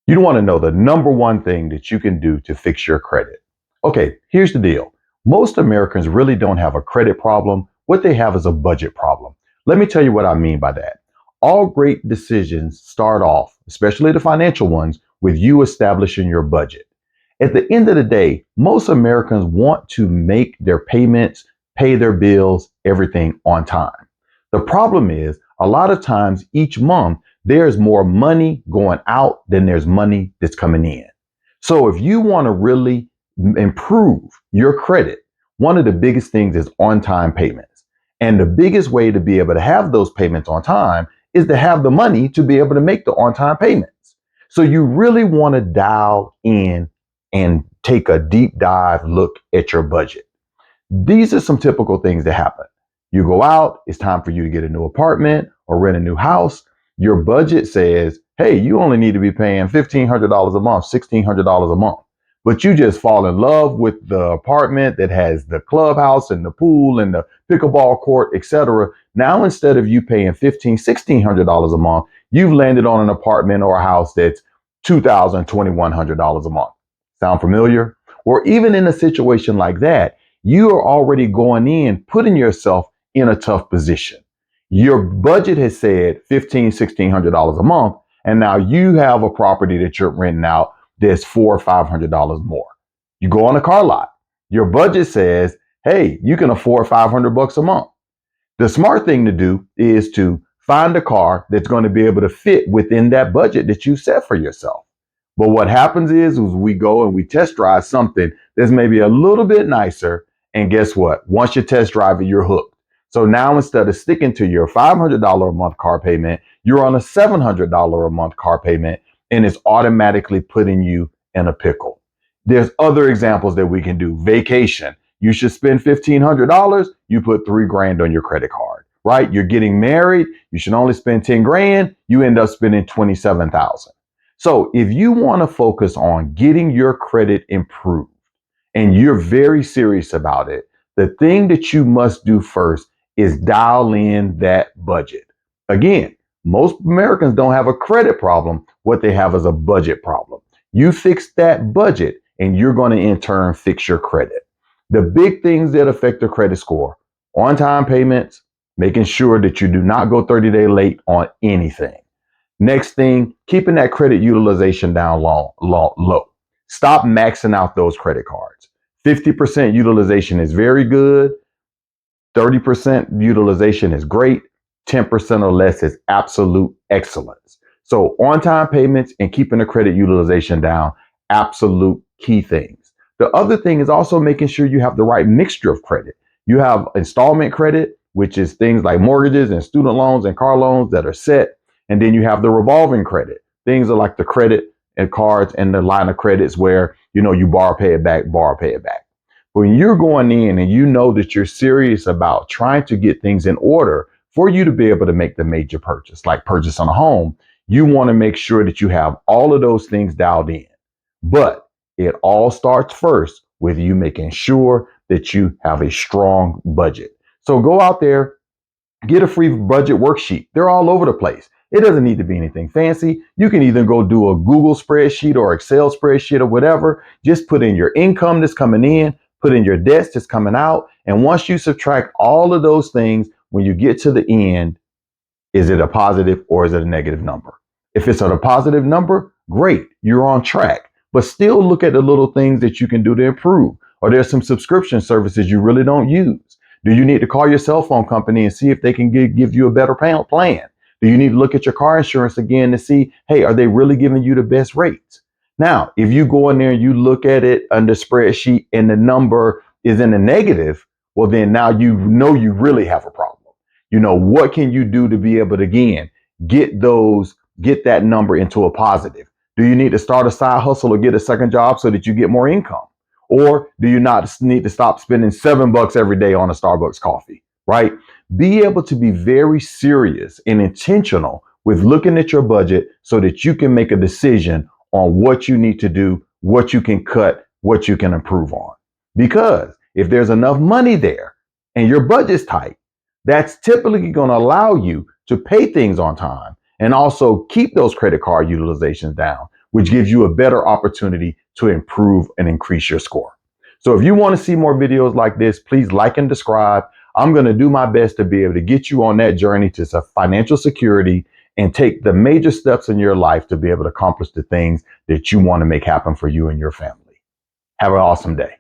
You want to know the number one thing that you can do to fix your credit. Okay, here's the deal. Most Americans really don't have a credit problem. What they have is a budget problem. Let me tell you what I mean by that. All great decisions start off, especially the financial ones, with you establishing your budget. At the end of the day, most Americans want to make their payments, pay their bills, everything on time. The problem is, a lot of times each month, there's more money going out than there's money that's coming in. So if you want to really improve your credit, one of the biggest things is on time payments. And the biggest way to be able to have those payments on time is to have the money to be able to make the on time payments. So you really want to dial in and take a deep dive look at your budget. These are some typical things that happen. You go out, it's time for you to get a new apartment or rent a new house. Your budget says, hey, you only need to be paying $1,500 a month, $1,600 a month. But you just fall in love with the apartment that has the clubhouse and the pool and the pickleball court, etc. Now, instead of you paying $1,500, $1,600 a month, you've landed on an apartment or a house that's $2,000, $2,100 a month. Sound familiar? Or even in a situation like that, you are already going in, putting yourself in a tough position. Your budget has said $1,500, $1,600 a month, and now you have a property that you're renting out that's $400 or $500 more. You go on a car lot. Your budget says, hey, you can afford $500 a month. The smart thing to do is to find a car that's going to be able to fit within that budget that you set for yourself. But what happens is we go and we test drive something that's maybe a little bit nicer. And guess what? Once you test drive it, you're hooked. So now instead of sticking to your $500 a month car payment, you're on a $700 a month car payment, and it's automatically putting you in a pickle. There's other examples that we can do. Vacation. You should spend $1,500. You put $3,000 on your credit card, right? You're getting married. You should only spend 10 grand. You end up spending 27,000. So if you want to focus on getting your credit improved and you're very serious about it, the thing that you must do first is dial in that budget. Again, most Americans don't have a credit problem. What they have is a budget problem. You fix that budget and you're going to in turn fix your credit. The big things that affect the credit score: on time payments, making sure that you do not go 30-day late on anything. Next thing, keeping that credit utilization down low. Stop maxing out those credit cards. 50% utilization is very good. 30% utilization is great. 10% or less is absolute excellence. So on-time payments and keeping the credit utilization down, absolute key things. The other thing is also making sure you have the right mixture of credit. You have installment credit, which is things like mortgages and student loans and car loans that are set. And then you have the revolving credit. Things are like the credit and cards and the line of credits where, you borrow, pay it back, borrow, pay it back. When you're going in and you know that you're serious about trying to get things in order for you to be able to make the major purchase, like purchasing a home, you want to make sure that you have all of those things dialed in. But it all starts first with you making sure that you have a strong budget. So go out there, get a free budget worksheet. They're all over the place. It doesn't need to be anything fancy. You can either go do a Google spreadsheet or Excel spreadsheet or whatever. Just put in your income that's coming in, put in your debts that's coming out. And once you subtract all of those things, when you get to the end, is it a positive or is it a negative number? If it's a positive number, great, you're on track. But still look at the little things that you can do to improve. Or there's some subscription services you really don't use. Do you need to call your cell phone company and see if they can give you a better plan? Do you need to look at your car insurance again to see, hey, are they really giving you the best rates? Now, if you go in there and you look at it under spreadsheet and the number is in the negative, well, then now you know you really have a problem. What can you do to be able to, again, get that number into a positive? Do you need to start a side hustle or get a second job so that you get more income? Or do you not need to stop spending $7 every day on a Starbucks coffee, right? Be able to be very serious and intentional with looking at your budget so that you can make a decision on what you need to do, what you can cut, what you can improve on. Because if there's enough money there and your budget's tight, that's typically going to allow you to pay things on time and also keep those credit card utilizations down, which gives you a better opportunity to improve and increase your score. So if you want to see more videos like this, please like and subscribe. I'm going to do my best to be able to get you on that journey to financial security and take the major steps in your life to be able to accomplish the things that you want to make happen for you and your family. Have an awesome day.